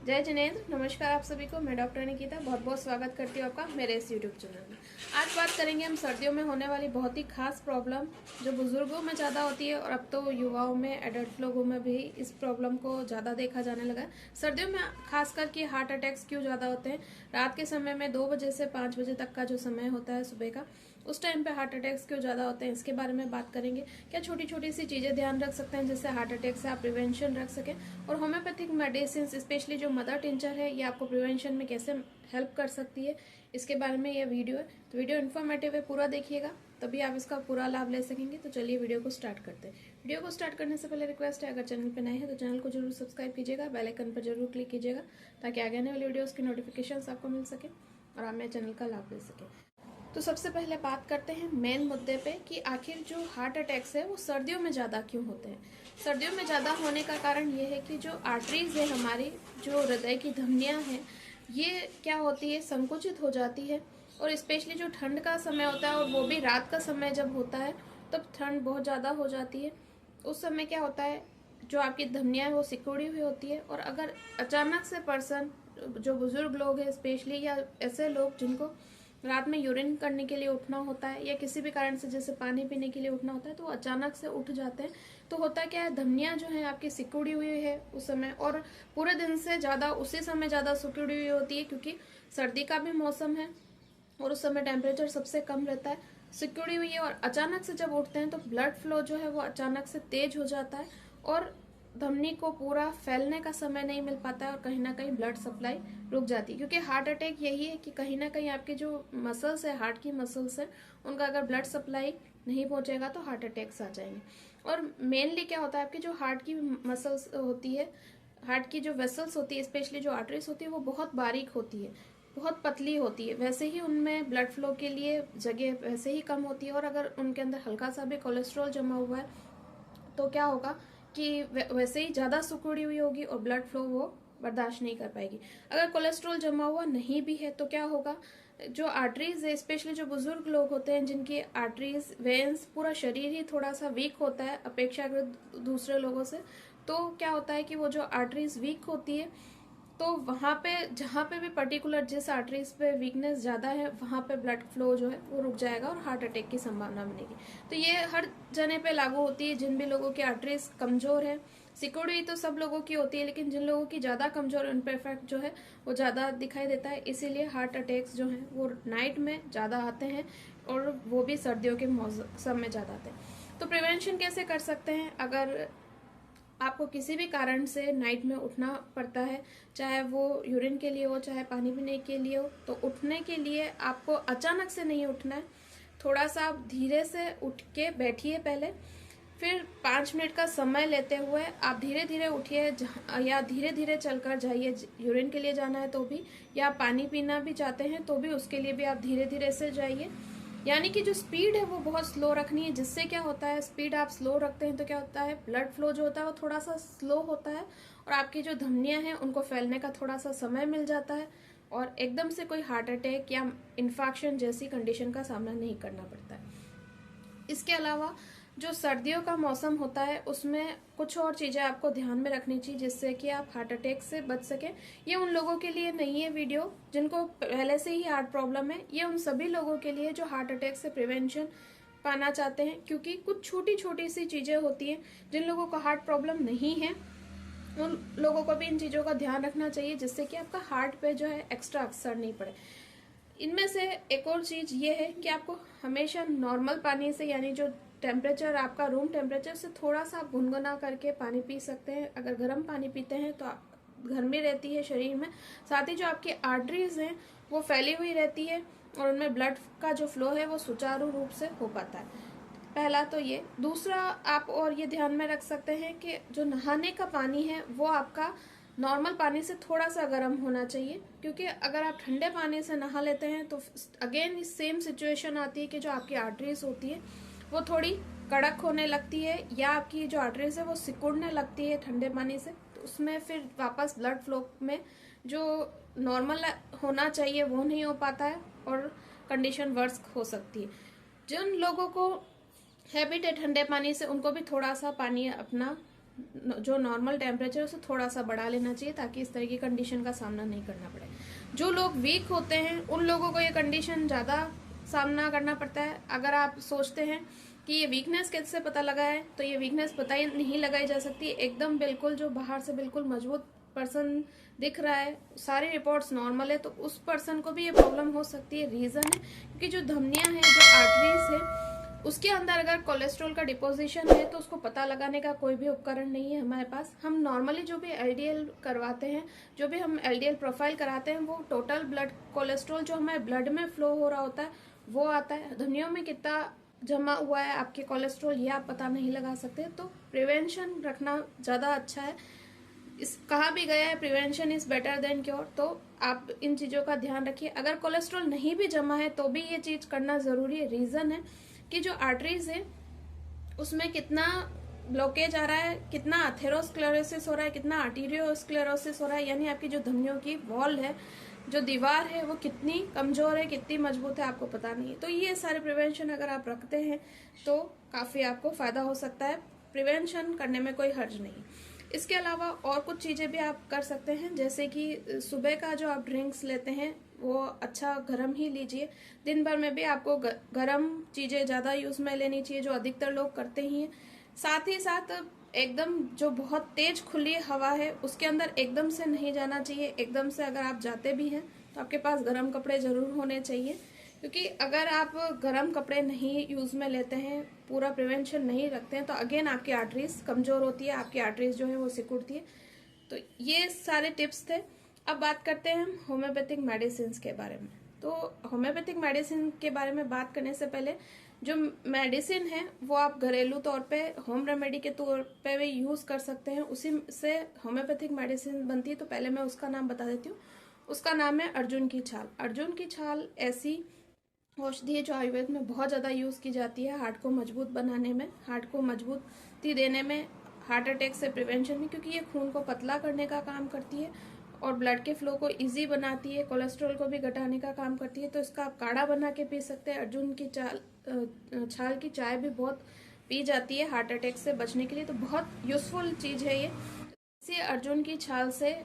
जय जिनेंद्र, नमस्कार आप सभी को। मैं डॉक्टर निकिता बहुत बहुत स्वागत करती हूँ आपका मेरे इस यूट्यूब चैनल में। आज बात करेंगे हम सर्दियों में होने वाली बहुत ही खास प्रॉब्लम जो बुजुर्गों में ज़्यादा होती है और अब तो युवाओं में, एडल्ट लोगों में भी इस प्रॉब्लम को ज़्यादा देखा जाने लगा है। सर्दियों में खास करके हार्ट अटैक्स क्यों ज़्यादा होते हैं? रात के समय में 2 बजे से 5 बजे तक का जो समय होता है सुबह का, उस टाइम पे हार्ट अटैक्स क्यों ज़्यादा होते हैं, इसके बारे में बात करेंगे। क्या छोटी छोटी सी चीज़ें ध्यान रख सकते हैं जिससे हार्ट अटैक से आप प्रिवेंशन रख सकें, और होम्योपैथिक मेडिसिन स्पेशली जो मदर टिंचर है ये आपको प्रिवेंशन में कैसे हेल्प कर सकती है, इसके बारे में यह वीडियो है। तो वीडियो इन्फॉर्मेटिव है, पूरा देखिएगा तभी आप इसका पूरा लाभ ले सकेंगे। तो चलिए वीडियो को स्टार्ट करते हैं। वीडियो को स्टार्ट करने से पहले रिक्वेस्ट है, अगर चैनल पर नए हैं तो चैनल को जरूर सब्सक्राइब कीजिएगा, बेल आइकन पर जरूर क्लिक कीजिएगा ताकि आगे आने वाली वीडियोस की नोटिफिकेशंस आपको मिल सके और आप मेरे चैनल का लाभ ले सकें। तो सबसे पहले बात करते हैं मेन मुद्दे पे कि आखिर जो हार्ट अटैक्स है वो सर्दियों में ज़्यादा क्यों होते हैं। सर्दियों में ज़्यादा होने का कारण ये है कि जो आर्टरीज है, हमारी जो हृदय की धमनियाँ हैं, ये क्या होती है, संकुचित हो जाती है। और स्पेशली जो ठंड का समय होता है और वो भी रात का समय जब होता है तब ठंड बहुत ज़्यादा हो जाती है। उस समय क्या होता है, जो आपकी धमनियाँ है वो सिकुड़ी हुई होती है। और अगर अचानक से पर्सन, जो बुजुर्ग लोग हैं स्पेशली, या ऐसे लोग जिनको रात में यूरिन करने के लिए उठना होता है या किसी भी कारण से जैसे पानी पीने के लिए उठना होता है, तो अचानक से उठ जाते हैं, तो होता क्या है, धमनियाँ जो है आपकी सिकुड़ी हुई है उस समय, और पूरे दिन से ज़्यादा उसी समय ज़्यादा सिकुड़ी हुई होती है क्योंकि सर्दी का भी मौसम है और उस समय टेम्परेचर सबसे कम रहता है, सिकुड़ी हुई है। और अचानक से जब उठते हैं तो ब्लड फ्लो जो है वो अचानक से तेज हो जाता है और धमनी को पूरा फैलने का समय नहीं मिल पाता है और कहीं ना कहीं ब्लड सप्लाई रुक जाती है। क्योंकि हार्ट अटैक यही है कि कहीं ना कहीं आपके जो मसल्स है, हार्ट की मसल्स है, उनका अगर ब्लड सप्लाई नहीं पहुंचेगा तो हार्ट अटैक्स आ जाएंगे। और मेनली क्या होता है, आपकी जो हार्ट की मसल्स होती है, हार्ट की जो वेसल्स होती है, स्पेशली जो आर्टरीज होती है, वो बहुत बारीक होती है, बहुत पतली होती है। वैसे ही उनमें ब्लड फ्लो के लिए जगह वैसे ही कम होती है। और अगर उनके अंदर हल्का सा भी कोलेस्ट्रॉल जमा हुआ है तो क्या होगा कि वैसे ही ज़्यादा सिकुड़ी हुई होगी और ब्लड फ्लो वो बर्दाश्त नहीं कर पाएगी। अगर कोलेस्ट्रॉल जमा हुआ नहीं भी है तो क्या होगा, जो आर्टरीज है, स्पेशली जो बुजुर्ग लोग होते हैं जिनकी आर्टरीज, वेन्स, पूरा शरीर ही थोड़ा सा वीक होता है अपेक्षाकृत दूसरे लोगों से, तो क्या होता है कि वो जो आर्टरीज वीक होती है तो वहाँ पे, जहाँ पे भी पर्टिकुलर जिस आर्टरीज पे वीकनेस ज़्यादा है, वहाँ पे ब्लड फ्लो जो है वो रुक जाएगा और हार्ट अटैक की संभावना बनेगी। तो ये हर जने पे लागू होती है। जिन भी लोगों की आर्टरीज कमजोर है, सिकुड़ी तो सब लोगों की होती है, लेकिन जिन लोगों की ज़्यादा कमजोर है उन पर इफेक्ट जो है वो ज़्यादा दिखाई देता है। इसीलिए हार्ट अटैक्स जो है वो नाइट में ज़्यादा आते हैं और वो भी सर्दियों के मौसम में ज़्यादा आते हैं। तो प्रिवेंशन कैसे कर सकते हैं? अगर आपको किसी भी कारण से नाइट में उठना पड़ता है, चाहे वो यूरिन के लिए हो चाहे पानी पीने के लिए हो, तो उठने के लिए आपको अचानक से नहीं उठना है। थोड़ा सा आप धीरे से उठ के बैठिए पहले, फिर 5 मिनट का समय लेते हुए आप धीरे धीरे उठिए, या धीरे धीरे चलकर जाइए। यूरिन के लिए जाना है तो भी, या पानी पीना भी चाहते हैं तो भी, उसके लिए भी आप धीरे धीरे से जाइए। यानी कि जो स्पीड है वो बहुत स्लो रखनी है। जिससे क्या होता है, स्पीड आप स्लो रखते हैं तो क्या होता है, ब्लड फ्लो जो होता है वो थोड़ा सा स्लो होता है और आपकी जो धमनियां हैं उनको फैलने का थोड़ा सा समय मिल जाता है और एकदम से कोई हार्ट अटैक या इन्फेक्शन जैसी कंडीशन का सामना नहीं करना पड़ता है। इसके अलावा जो सर्दियों का मौसम होता है उसमें कुछ और चीज़ें आपको ध्यान में रखनी चाहिए जिससे कि आप हार्ट अटैक से बच सकें। ये उन लोगों के लिए नहीं है वीडियो जिनको पहले से ही हार्ट प्रॉब्लम है, ये उन सभी लोगों के लिए जो हार्ट अटैक से प्रिवेंशन पाना चाहते हैं। क्योंकि कुछ छोटी छोटी सी चीज़ें होती हैं, जिन लोगों को हार्ट प्रॉब्लम नहीं है उन लोगों को भी इन चीज़ों का ध्यान रखना चाहिए जिससे कि आपका हार्ट पे जो है एक्स्ट्रा असर नहीं पड़े। इनमें से एक और चीज़ ये है कि आपको हमेशा नॉर्मल पानी से, यानी जो टेम्परेचर आपका रूम टेम्परेचर से थोड़ा सा गुनगुना करके पानी पी सकते हैं। अगर गर्म पानी पीते हैं तो गर्मी रहती है शरीर में, साथ ही जो आपकी आर्टरीज हैं वो फैली हुई रहती है और उनमें ब्लड का जो फ्लो है वो सुचारू रूप से हो पाता है। पहला तो ये। दूसरा, आप और ये ध्यान में रख सकते हैं कि जो नहाने का पानी है वो आपका नॉर्मल पानी से थोड़ा सा गर्म होना चाहिए। क्योंकि अगर आप ठंडे पानी से नहा लेते हैं तो अगेन सेम सिचुएशन आती है कि जो आपकी आर्टरीज होती है वो थोड़ी कड़क होने लगती है, या आपकी जो आर्टरीज है वो सिकुड़ने लगती है ठंडे पानी से, तो उसमें फिर वापस ब्लड फ्लो में जो नॉर्मल होना चाहिए वो नहीं हो पाता है और कंडीशन वर्स हो सकती है। जिन लोगों को हैबिट है ठंडे पानी से, उनको भी थोड़ा सा पानी अपना जो नॉर्मल टेम्परेचर है उसे थोड़ा सा बढ़ा लेना चाहिए, ताकि इस तरह की कंडीशन का सामना नहीं करना पड़े। जो लोग वीक होते हैं उन लोगों को ये कंडीशन ज़्यादा सामना करना पड़ता है। अगर आप सोचते हैं कि ये वीकनेस कैसे पता लगा है, तो ये वीकनेस पता ही नहीं लगाई जा सकती। एकदम बिल्कुल जो बाहर से बिल्कुल मजबूत पर्सन दिख रहा है, सारी रिपोर्ट्स नॉर्मल है, तो उस पर्सन को भी ये प्रॉब्लम हो सकती है। रीज़न है क्योंकि जो धमनियाँ हैं, जो आर्टरीज है, उसके अंदर अगर कोलेस्ट्रॉल का डिपोजिशन है तो उसको पता लगाने का कोई भी उपकरण नहीं है हमारे पास। हम नॉर्मली जो भी एलडीएल करवाते हैं, जो भी हम एलडीएल प्रोफाइल कराते हैं, वो टोटल ब्लड कोलेस्ट्रॉल जो हमारे ब्लड में फ्लो हो रहा होता है वो आता है। धमनियों में कितना जमा हुआ है आपके कोलेस्ट्रॉल, ये आप पता नहीं लगा सकते। तो प्रिवेंशन रखना ज़्यादा अच्छा है। इस कहा भी गया है prevention is better than cure, तो आप इन चीज़ों का ध्यान रखिए। अगर कोलेस्ट्रॉल नहीं भी जमा है तो भी ये चीज़ करना ज़रूरी है। रीज़न है कि जो आर्टरीज है उसमें कितना ब्लॉकेज आ रहा है, कितना अथेरोस्क्लेरोसिस हो रहा है, कितना आर्टीरियोस्क्लेरोसिस हो रहा है, यानी आपकी जो धमनियों की वॉल है, जो दीवार है, वो कितनी कमजोर है, कितनी मजबूत है, आपको पता नहीं है। तो ये सारे प्रिवेंशन अगर आप रखते हैं तो काफ़ी आपको फ़ायदा हो सकता है। प्रिवेंशन करने में कोई हर्ज नहीं। इसके अलावा और कुछ चीज़ें भी आप कर सकते हैं, जैसे कि सुबह का जो आप ड्रिंक्स लेते हैं वो अच्छा गर्म ही लीजिए। दिन भर में भी आपको गर्म चीज़ें ज़्यादा यूज़ में लेनी चाहिए, जो अधिकतर लोग करते ही हैं। साथ ही साथ एकदम जो बहुत तेज खुली हवा है उसके अंदर एकदम से नहीं जाना चाहिए। एकदम से अगर आप जाते भी हैं तो आपके पास गर्म कपड़े ज़रूर होने चाहिए, क्योंकि अगर आप गर्म कपड़े नहीं यूज़ में लेते हैं, पूरा प्रिवेंशन नहीं रखते हैं, तो अगेन आपकी आर्टरीज कमज़ोर होती है, आपकी आर्टरीज जो है वो सिकुड़ती है। तो ये सारे टिप्स थे। अब बात करते हैं होम्योपैथिक मेडिसिन के बारे में। तो होम्योपैथिक मेडिसिन के बारे में बात करने से पहले, जो मेडिसिन है वो आप घरेलू तौर पे होम रेमेडी के तौर पे भी यूज़ कर सकते हैं। उसी से होम्योपैथिक मेडिसिन बनती है। तो पहले मैं उसका नाम बता देती हूँ। उसका नाम है अर्जुन की छाल। अर्जुन की छाल ऐसी औषधि है जो आयुर्वेद में बहुत ज़्यादा यूज़ की जाती है हार्ट को मजबूत बनाने में, हार्ट को मजबूती देने में, हार्ट अटैक से प्रिवेंशन में, क्योंकि ये खून को पतला करने का काम करती है और ब्लड के फ्लो को इजी बनाती है, कोलेस्ट्रॉल को भी घटाने का काम करती है। तो इसका आप काढ़ा बना के पी सकते हैं। अर्जुन की छाल की चाय भी बहुत पी जाती है हार्ट अटैक से बचने के लिए, तो बहुत यूज़फुल चीज़ है ये। इसी अर्जुन की छाल से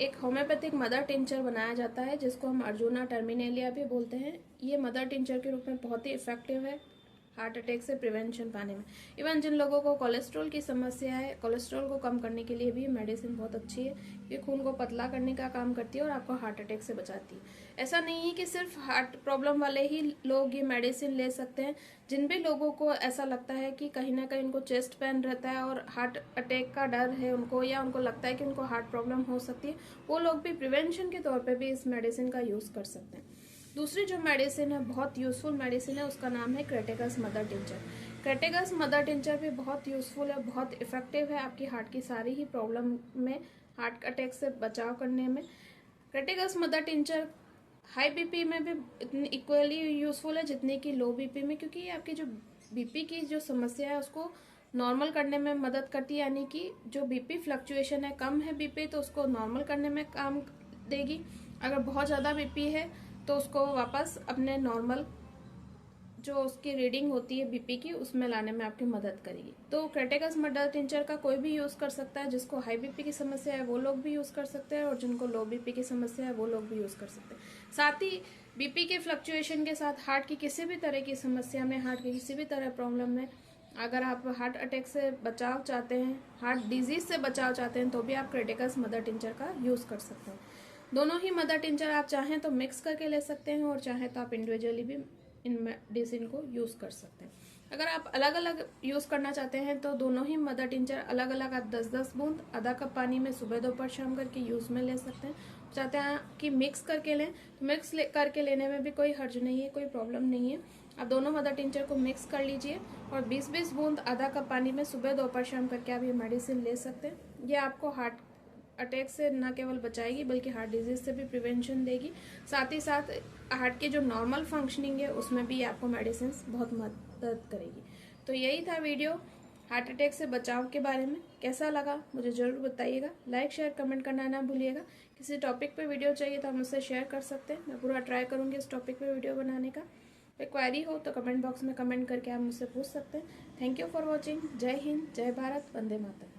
एक होम्योपैथिक मदर टिंचर बनाया जाता है, जिसको हम अर्जुना टर्मिनेलिया भी बोलते हैं। ये मदर टिंचर के रूप में बहुत ही इफेक्टिव है हार्ट अटैक से प्रिवेंशन पाने में। इवन जिन लोगों को कोलेस्ट्रॉल की समस्या है, कोलेस्ट्रॉल को कम करने के लिए भी मेडिसिन बहुत अच्छी है। ये खून को पतला करने का काम करती है और आपको हार्ट अटैक से बचाती है। ऐसा नहीं है कि सिर्फ हार्ट प्रॉब्लम वाले ही लोग ये मेडिसिन ले सकते हैं। जिन भी लोगों को ऐसा लगता है कि कहीं ना कहीं उनको चेस्ट पेन रहता है और हार्ट अटैक का डर है उनको, या उनको लगता है कि उनको हार्ट प्रॉब्लम हो सकती है, वो लोग भी प्रिवेंशन के तौर पर भी इस मेडिसिन का यूज़ कर सकते हैं। दूसरी जो मेडिसिन है, बहुत यूज़फुल मेडिसिन है, उसका नाम है Crataegus mother tincture. Crataegus mother tincture भी बहुत यूज़फुल है, बहुत इफेक्टिव है आपकी हार्ट की सारी ही प्रॉब्लम में, हार्ट अटैक से बचाव करने में। Crataegus mother tincture high BP में भी इतनी इक्वली यूज़फुल है जितनी कि लो बीपी में, क्योंकि ये आपकी जो बीपी की जो समस्या है उसको नॉर्मल करने में मदद करती है। यानी कि जो बीपी फ्लक्चुएशन है, कम है बीपी तो उसको नॉर्मल करने में काम देगी। अगर बहुत ज़्यादा बीपी है तो उसको वापस अपने नॉर्मल जो उसकी रीडिंग होती है बीपी की, उसमें लाने में आपकी मदद करेगी। तो क्रेटेगस मदर टिंचर का कोई भी यूज़ कर सकता है। जिसको हाई बीपी की समस्या है वो लोग भी यूज़ कर सकते हैं, और जिनको लो बीपी की समस्या है वो लोग भी यूज़ कर सकते हैं। साथ ही बीपी के फ्लक्चुएशन के साथ हार्ट की किसी भी तरह की समस्या में, हार्ट की किसी भी तरह प्रॉब्लम में, अगर आप हार्ट अटैक से बचाव चाहते हैं, हार्ट डिजीज से बचाव चाहते हैं, तो भी आप क्रेटेगस मदर टिंचर का यूज़ कर सकते हैं। दोनों ही मदर टिंचर आप चाहें तो मिक्स करके ले सकते हैं, और चाहें तो आप इंडिविजुअली भी इन मेडिसिन को यूज़ कर सकते हैं। अगर आप अलग अलग यूज़ करना चाहते हैं तो दोनों ही मदर टिंचर अलग अलग आप 10-10 बूंद आधा कप पानी में सुबह दोपहर शाम करके यूज़ में ले सकते हैं। चाहते हैं कि मिक्स करके लें तो मिक्स करके लेने में भी कोई हर्ज नहीं है, कोई प्रॉब्लम नहीं है। आप दोनों मदर टिंचर को मिक्स कर लीजिए और 20-20 बूंद आधा कप पानी में सुबह दोपहर शाम करके आप ये मेडिसिन ले सकते हैं। ये आपको हार्ट अटैक से न केवल बचाएगी बल्कि हार्ट डिजीज से भी प्रिवेंशन देगी। साथ ही साथ हार्ट के जो नॉर्मल फंक्शनिंग है उसमें भी आपको मेडिसिन बहुत मदद करेगी। तो यही था वीडियो हार्ट अटैक से बचाव के बारे में। कैसा लगा मुझे ज़रूर बताइएगा। लाइक शेयर कमेंट करना ना भूलिएगा। किसी टॉपिक पे वीडियो चाहिए तो आप मुझसे शेयर कर सकते हैं, मैं पूरा ट्राई करूँगी इस टॉपिक पे वीडियो बनाने का। कोई क्वेरी हो तो कमेंट बॉक्स में कमेंट करके आप मुझसे पूछ सकते हैं। Thank you for watching. जय हिंद, जय भारत, वंदे मातरम।